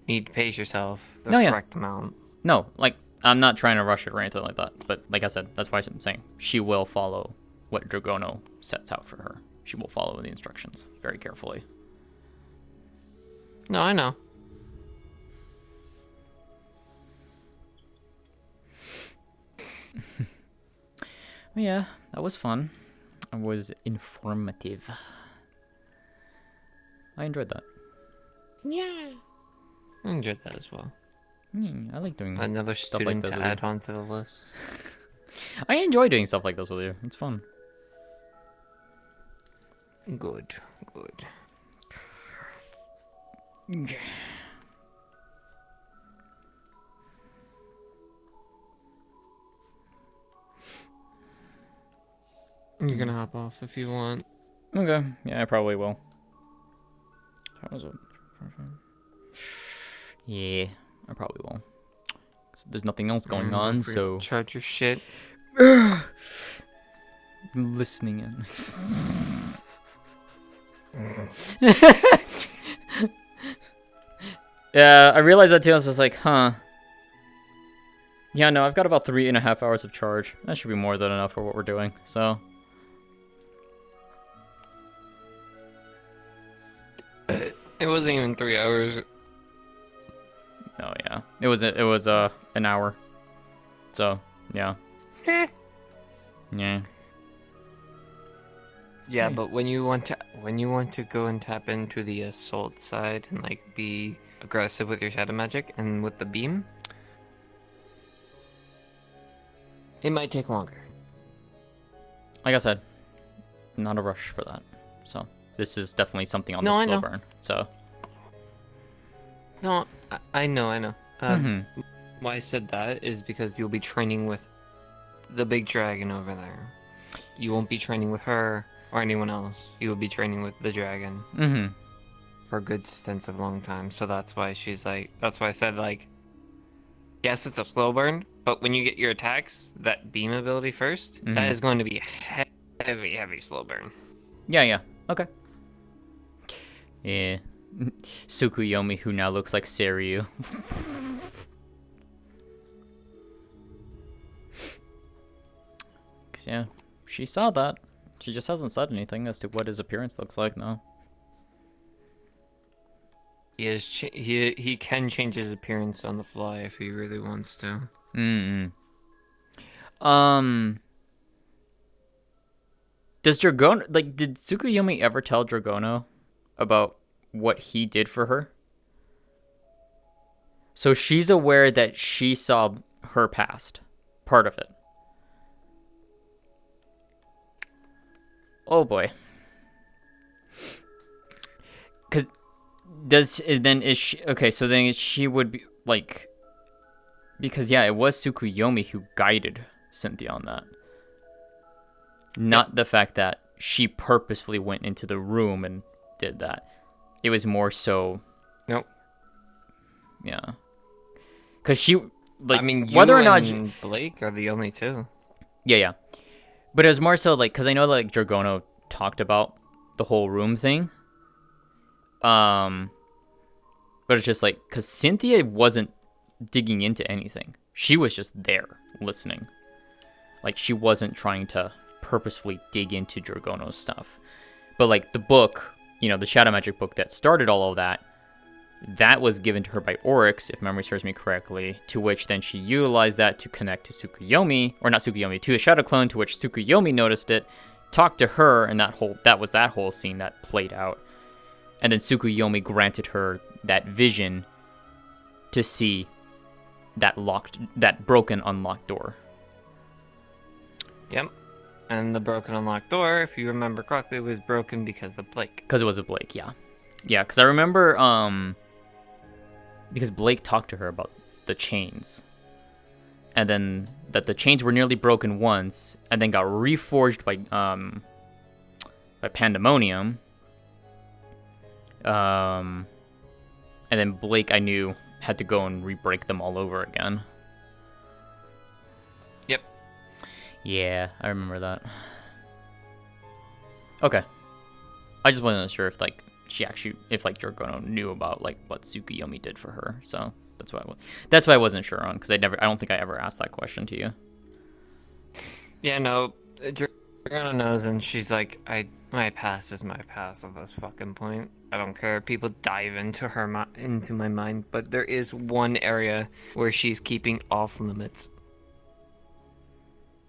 you need to pace yourself the correct amount. No, like I'm not trying to rush it or anything like that. But like I said, that's why I'm saying she will follow what Dragono sets out for her. She will follow the instructions very carefully. No, I know. Yeah, that was fun. It was informative. I enjoyed that. Yeah. I enjoyed that as well. I like doing another stuff student like this to with add you. on to the list. I enjoy doing stuff like this with you. It's fun. Good, good. You're gonna hop off if you want. Okay, yeah, I probably will. How was it? Yeah, I probably will. 'Cause there's nothing else going on, so Charge your shit. listening in. Yeah, I realized that too. I was just like, huh. Yeah, no, I've got about 3.5 hours of charge. That should be more than enough for what we're doing. So. It wasn't even 3 hours. Oh yeah, it was an hour. So yeah. Yeah. Yeah, but when you want to go and tap into the assault side and like be aggressive with your shadow magic and with the beam, it might take longer. Like I said, not a rush for that. So this is definitely something on the I slow know. burn. So. No, I know. Why I said that is because you'll be training with the big dragon over there. You won't be training with her or anyone else. You will be training with the dragon for a good stints of long time. So that's why that's why I said like, yes, it's a slow burn, but when you get your attacks, that beam ability first, that is going to be heavy slow burn. Yeah. Okay. Yeah. Tsukuyomi, who now looks like Seiryu. Yeah, she saw that. She just hasn't said anything as to what his appearance looks like now. He can change his appearance on the fly if he really wants to. Does Dragono, like, did Tsukuyomi ever tell Dragono about what he did for her? So she's aware that she saw her past. Part of it. Oh boy. Because is she... Okay, so then she would be, like... Because, yeah, it was Tsukuyomi who guided Cynthia on that. Not the fact that she purposefully went into the room and did that. It was more so... Nope. Yeah. Because she... Like, I mean, you whether or not and Blake are the only two. Yeah. But it was more so, like, because I know, like, Dragono talked about the whole room thing. But it's just, like, because Cynthia wasn't digging into anything. She was just there, listening. Like, she wasn't trying to purposefully dig into Dragono's stuff. But, like, the book, the Shadow Magic book that started all of that, that was given to her by Oryx, if memory serves me correctly, to which then she utilized that to connect to Tsukuyomi, or not Tsukuyomi, to a Shadow Clone, to which Tsukuyomi noticed it, talked to her, and that was that whole scene that played out. And then Tsukuyomi granted her that vision to see that broken unlocked door. Yep. And the broken unlocked door, if you remember correctly, was broken because of Blake. Because it was a Blake, yeah. Yeah, because I remember, because Blake talked to her about the chains. And then that the chains were nearly broken once, and then got reforged by Pandemonium. And then Blake, I knew, had to go and re-break them all over again. Yep. Yeah, I remember that. Okay. I just wasn't sure if, like, if Dragono knew about, like, what Tsukuyomi did for her. So that's why I wasn't sure on, because I don't think I ever asked that question to you. Yeah, no, Dragono knows, and she's like, my past is my past at this fucking point. I don't care. People dive into my mind, but there is one area where she's keeping off limits.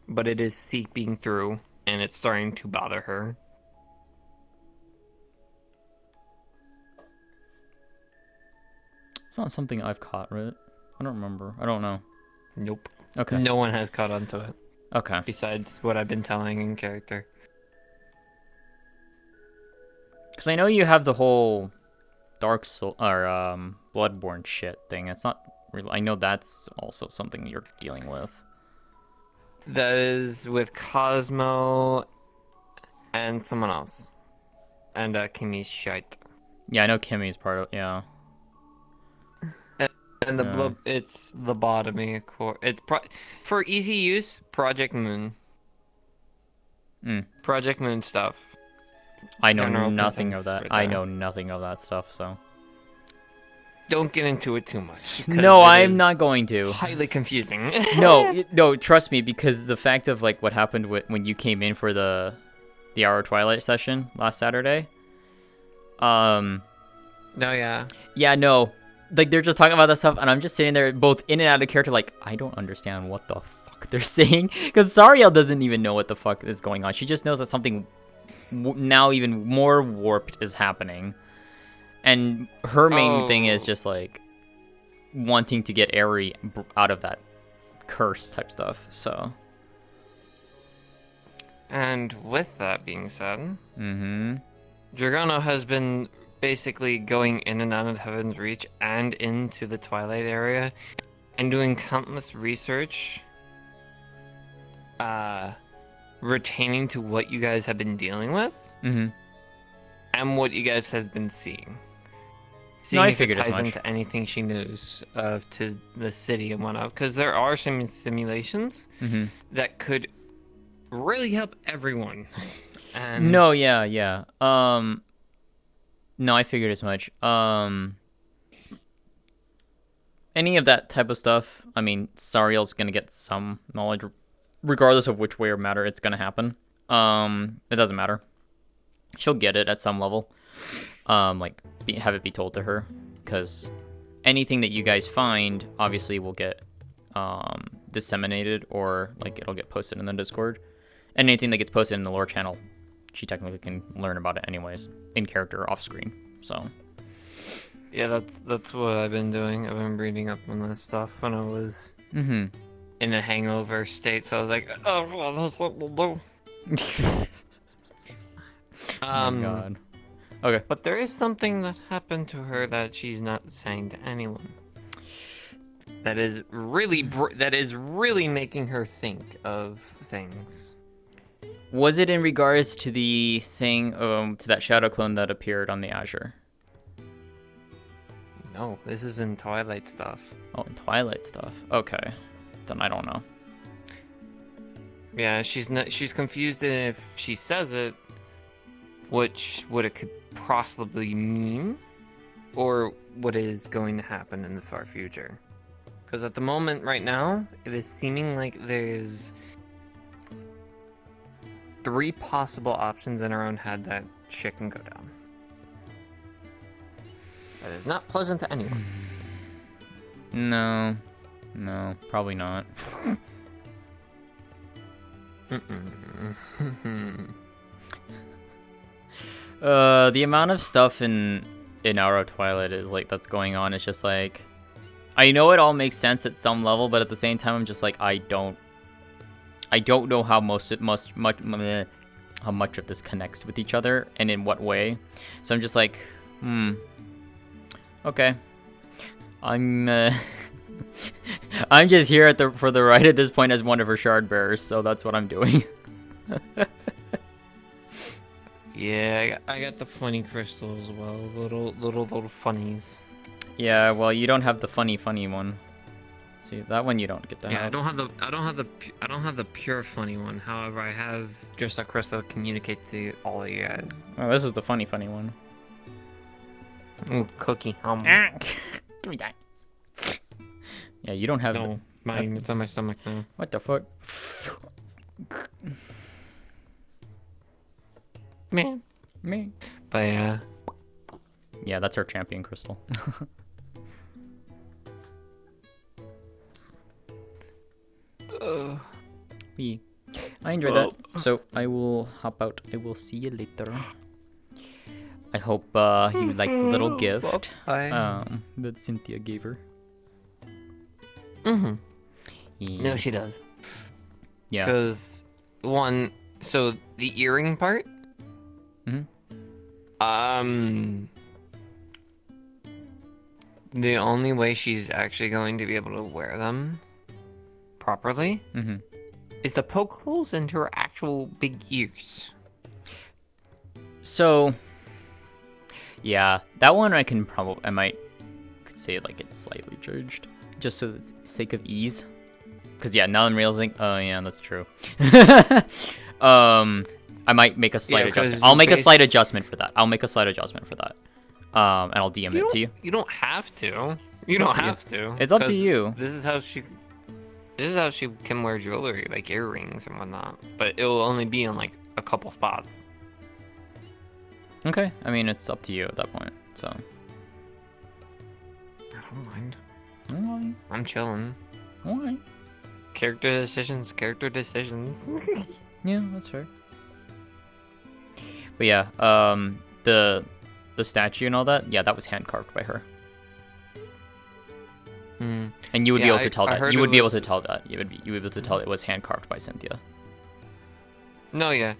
But it is seeping through, and it's starting to bother her. It's not something I've caught, right? I don't remember. I don't know. Nope. Okay. No one has caught on to it. Okay. Besides what I've been telling in character. Because I know you have the whole Dark Soul or Bloodborne shit thing. It's not real. I know that's also something you're dealing with. That is with Cosmo and someone else. And Kimmy's shite. Yeah, I know Kimmy's part of yeah. And it's lobotomy core. It's for easy use, Project Moon. Project Moon stuff. I know nothing of that. I know nothing of that stuff, so. Don't get into it too much. No, I'm not going to. Highly confusing. No, trust me, because the fact of, like, what happened when you came in for the Hour Twilight session last Saturday. No, yeah. Yeah, no. Like, they're just talking about that stuff, and I'm just sitting there both in and out of character, like, I don't understand what the fuck they're saying. Because Sariel doesn't even know what the fuck is going on. She just knows that something now even more warped is happening. And her main thing is just, like, wanting to get Eri out of that curse type stuff, so. And with that being said, Dragono has been basically going in and out of Heaven's Reach and into the Twilight area and doing countless research, retaining to what you guys have been dealing with, and what you guys have been seeing. Seeing I figured if it as ties much. into anything she knows to the city and whatnot, because there are some simulations that could really help everyone. And No, yeah. No, I figured as much. Any of that type of stuff, I mean, Sariel's gonna get some knowledge, regardless of which way or matter it's gonna happen. It doesn't matter. She'll get it at some level. Have it be told to her, because anything that you guys find obviously will get disseminated, or like it'll get posted in the Discord. And anything that gets posted in the lore channel, she technically can learn about it anyways, in character or off screen. So Yeah, that's what I've been doing. I've been reading up on this stuff when I was Mm-hmm. in a hangover state, so I was like, oh, well, that's what we'll do. Oh my god. Okay. But there is something that happened to her that she's not saying to anyone. That is really making her think of things. Was it in regards to the thing, to that shadow clone that appeared on the Azure? No, this is in Twilight stuff. Oh, in Twilight stuff. Okay. Then I don't know. Yeah, she's confused if she says it, what it could possibly mean, or what is going to happen in the far future. Because at the moment, right now, it is seeming like there's 3 possible options in our own head that shit can go down. That is not pleasant to anyone. No, probably not. The amount of stuff in Naruto Twilight is like that's going on. It's just like, I know it all makes sense at some level, but at the same time, I'm just like, I don't know how how much of this connects with each other and in what way. So I'm just like, okay. I'm I'm just here for the ride at this point as one of her shard bearers, so that's what I'm doing. Yeah, I got the funny crystal as well. Little funnies. Yeah, well, you don't have the funny one. See, that one you don't get to have. Yeah, I don't have the pure funny one. However, I have just a crystal to communicate to all of you guys. Oh, this is the funny one. Ooh, cookie. Give me that. Yeah, you don't have. No, mine. It's on my stomach now. What the fuck? Man. Me. But yeah. Yeah, that's our champion crystal. I enjoyed that. So I will hop out. I will see you later. I hope you liked the little gift that Cynthia gave her. Mm-hmm. Yeah. No, she does. Yeah. Because so the earring part. Mm-hmm. The only way she's actually going to be able to wear them properly is to poke holes into her actual big ears. So, yeah, that one I could say like it's slightly changed, just for the sake of ease. Cause yeah, now I'm realizing, oh yeah, that's true. I might make a slight adjustment. I'll make a slight adjustment for that. And I'll DM it to you. You don't have to. You don't have to. It's up to you. This is how she can wear jewelry, like earrings and whatnot. But it will only be in like a couple spots. Okay. I mean, it's up to you at that point. So. I don't mind. Alright. I'm chilling. Alright. Character decisions. Yeah, that's fair. But yeah, the statue and all that, yeah, that was hand carved by her. And you would be able to tell that. You would be able to tell that. You would be able to tell it was hand carved by Cynthia. No, yeah.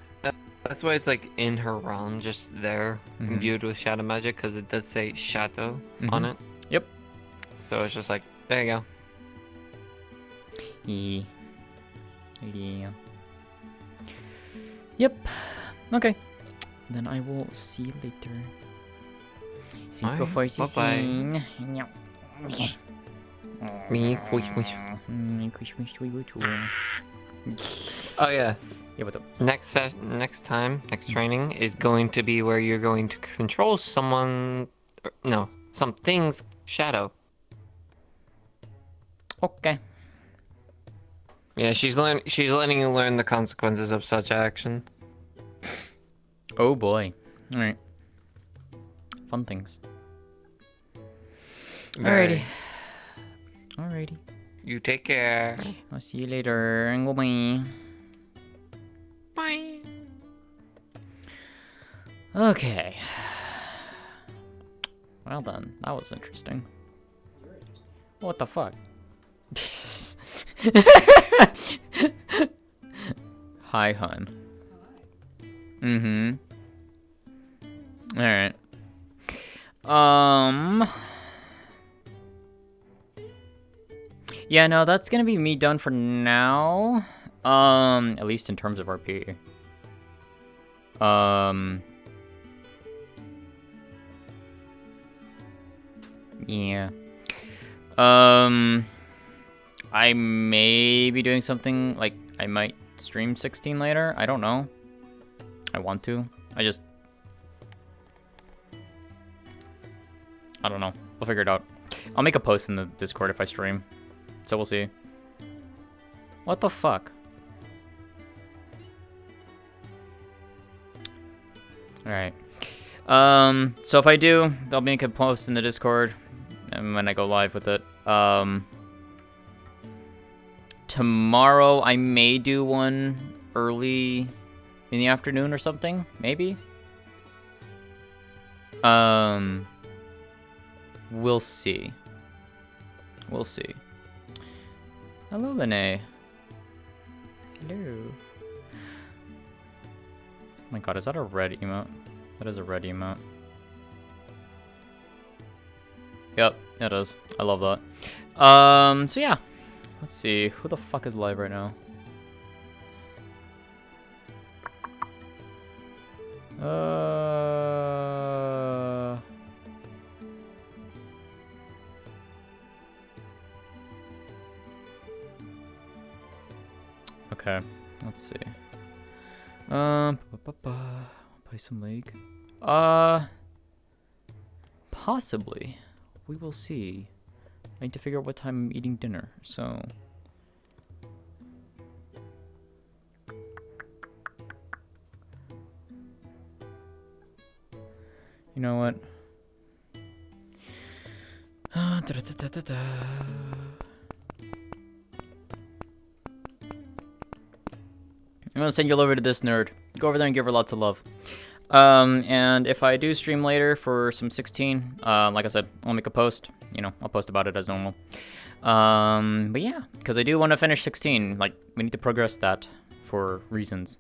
That's why it's like in her realm, just there, imbued with shadow magic, because it does say shadow on it. Yep. So it's just like, there you go. Yeah. Yep. Okay. Then I will see you later. Bye-bye. Me, Oh yeah. Yeah, what's up? Next training is going to be where you're going to control some things shadow. Okay. Yeah, she's letting you learn the consequences of such action. Oh boy. Alright. Fun things. Alrighty. You take care. I'll see you later. Goodbye. Bye. Okay. Well then, that was interesting. What the fuck? Hi, hun. Mm-hmm. Alright. Yeah, no, that's gonna be me done for now. At least in terms of RP. Yeah. I may be doing something, like, I might stream 16 later. I don't know. I want to. I don't know. We'll figure it out. I'll make a post in the Discord if I stream. So we'll see. What the fuck? Alright. So if I do, I'll make a post in the Discord. And when I go live with it. Tomorrow I may do one early in the afternoon or something. Maybe. We'll see. We'll see. Hello, Lene. Hello. Oh my god, is that a red emote? That is a red emote. Yep, it is. I love that. So yeah. Let's see. Who the fuck is live right now? Okay, let's see. Play some League. Possibly. We will see. I need to figure out what time I'm eating dinner, so... You know what? I'm gonna send you over to this nerd. Go over there and give her lots of love. And if I do stream later for some 16, like I said, I'll make a post. You know, I'll post about it as normal. But yeah, because I do want to finish 16. Like, we need to progress that for reasons.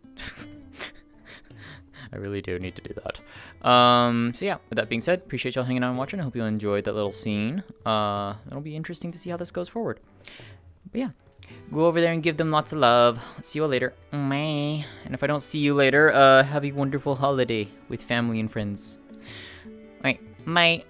I really do need to do that. So yeah, with that being said, appreciate y'all hanging out and watching. I hope you enjoyed that little scene. It'll be interesting to see how this goes forward. But yeah, go over there and give them lots of love. See you all later. Bye. And if I don't see you later, have a wonderful holiday with family and friends. Alright, bye.